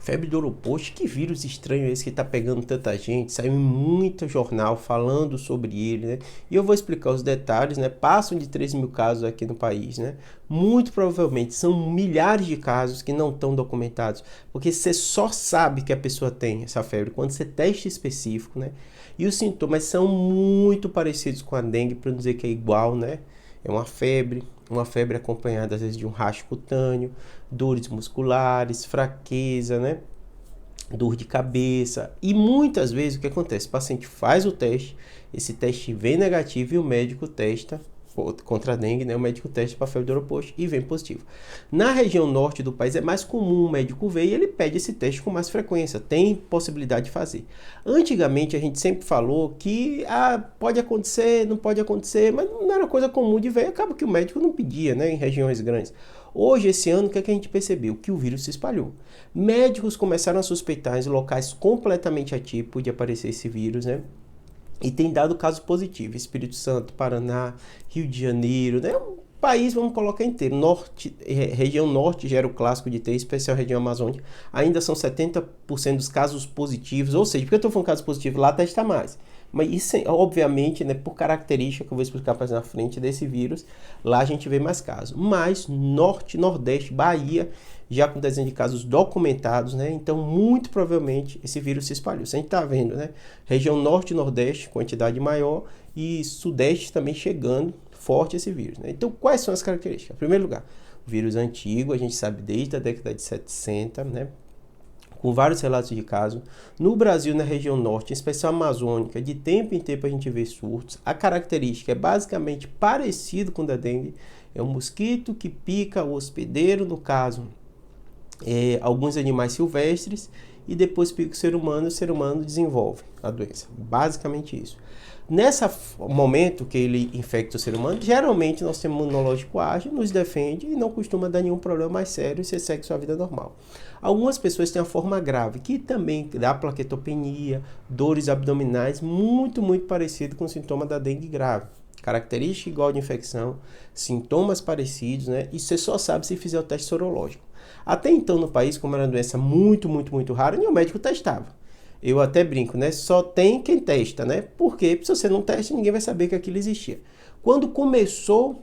Febre do Ouro, que vírus estranho é esse que tá pegando tanta gente? Saiu em muito jornal falando sobre ele, né? E eu vou explicar os detalhes, né? Passam de 3 mil casos aqui no país, né? Muito provavelmente são milhares de casos que não estão documentados, porque você só sabe que a pessoa tem essa febre quando você testa específico, né? E os sintomas são muito parecidos com a dengue, para não dizer que é igual, né? É uma febre acompanhada às vezes de um racho cutâneo, dores musculares, fraqueza, né? Dor de cabeça. E muitas vezes o que acontece? O paciente faz o teste, esse teste vem negativo e o médico testa contra a dengue, né? O médico testa para febre do Ouro e vem positivo. Na região norte do país é mais comum o médico ver e ele pede esse teste com mais frequência, tem possibilidade de fazer. Antigamente a gente sempre falou que pode acontecer, não pode acontecer, mas não era coisa comum de ver, acaba que o médico não pedia, né, em regiões grandes. Hoje, esse ano, o que a gente percebeu? Que o vírus se espalhou. Médicos começaram a suspeitar em locais completamente atípicos de aparecer esse vírus, né? E tem dado casos positivos. Espírito Santo, Paraná, Rio de Janeiro, né? Um país, vamos colocar inteiro. Região norte gera o clássico de ter, especial região amazônica. Ainda são 70% dos casos positivos. Ou seja, porque eu estou falando casos positivos, lá testa mais. Mas isso, obviamente, né, por característica que eu vou explicar mais na frente desse vírus, lá a gente vê mais casos. Mas norte, nordeste, Bahia, já com dezenas de casos documentados, né? Então, muito provavelmente, esse vírus se espalhou. Se a gente está vendo, né? Região norte e nordeste, quantidade maior, e sudeste também chegando forte esse vírus, né? Então, quais são as características? Em primeiro lugar, o vírus antigo, a gente sabe desde a década de 70, né? Com vários relatos de casos. No Brasil, na região norte, em especial amazônica, de tempo em tempo a gente vê surtos. A característica é basicamente parecido com a da dengue. É um mosquito que pica o hospedeiro, no caso, alguns animais silvestres, e depois pica o ser humano e o ser humano desenvolve a doença. Basicamente isso. Nesse momento que ele infecta o ser humano, geralmente nosso sistema imunológico age, nos defende e não costuma dar nenhum problema mais sério e você segue sua vida normal. Algumas pessoas têm a forma grave, que também dá plaquetopenia, dores abdominais, muito parecido com o sintoma da dengue grave. Característica igual de infecção, sintomas parecidos, né? E você só sabe se fizer o teste sorológico. Até então no país, como era uma doença muito rara, nenhum médico testava. Eu até brinco, né? Só tem quem testa, né? Porque se você não testa, ninguém vai saber que aquilo existia. Quando começou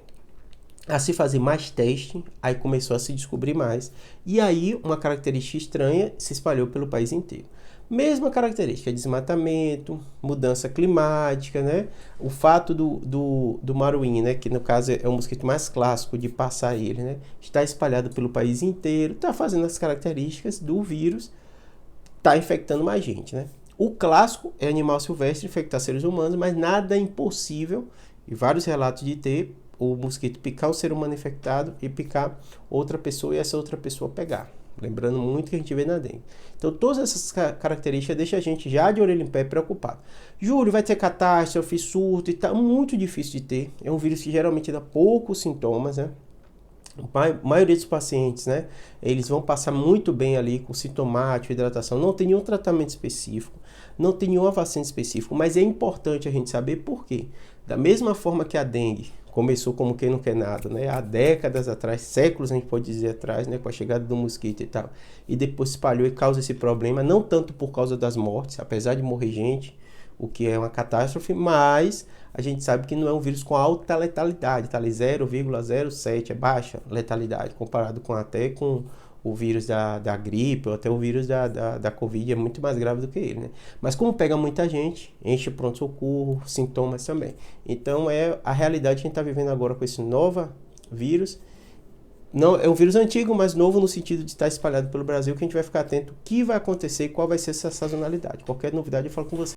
a se fazer mais teste, aí começou a se descobrir mais. E aí uma característica estranha se espalhou pelo país inteiro. Mesma característica, desmatamento, mudança climática, né? O fato do maruim, né? Que no caso é o mosquito mais clássico de passar ele, né? Está espalhado pelo país inteiro, está fazendo as características do vírus, está infectando mais gente, né? O clássico é animal silvestre infectar seres humanos, mas nada é impossível, e vários relatos de ter o mosquito picar o ser humano infectado e picar outra pessoa e essa outra pessoa pegar. Lembrando muito que a gente vê na dengue. Então, todas essas características deixam a gente já de orelha em pé preocupado. Júlio, vai ter catástrofe, surto e tal. Muito difícil de ter. É um vírus que geralmente dá poucos sintomas, né? A maioria dos pacientes, né? Eles vão passar muito bem ali com sintomático, hidratação. Não tem nenhum tratamento específico. Não tem nenhuma vacina específica. Mas é importante a gente saber por quê. Da mesma forma que a dengue começou como quem não quer nada, né? Há décadas atrás, séculos a gente pode dizer atrás, né? Com a chegada do mosquito e tal. E depois se espalhou e causa esse problema, não tanto por causa das mortes, apesar de morrer gente, o que é uma catástrofe, mas a gente sabe que não é um vírus com alta letalidade, tá ali 0,07, é baixa letalidade, comparado com o vírus da gripe, ou até o vírus da Covid, é muito mais grave do que ele, né? Mas como pega muita gente, enche o pronto-socorro, sintomas também. Então é a realidade que a gente está vivendo agora com esse novo vírus. Não, é um vírus antigo, mas novo no sentido de estar espalhado pelo Brasil, que a gente vai ficar atento o que vai acontecer e qual vai ser essa sazonalidade. Qualquer novidade eu falo com você.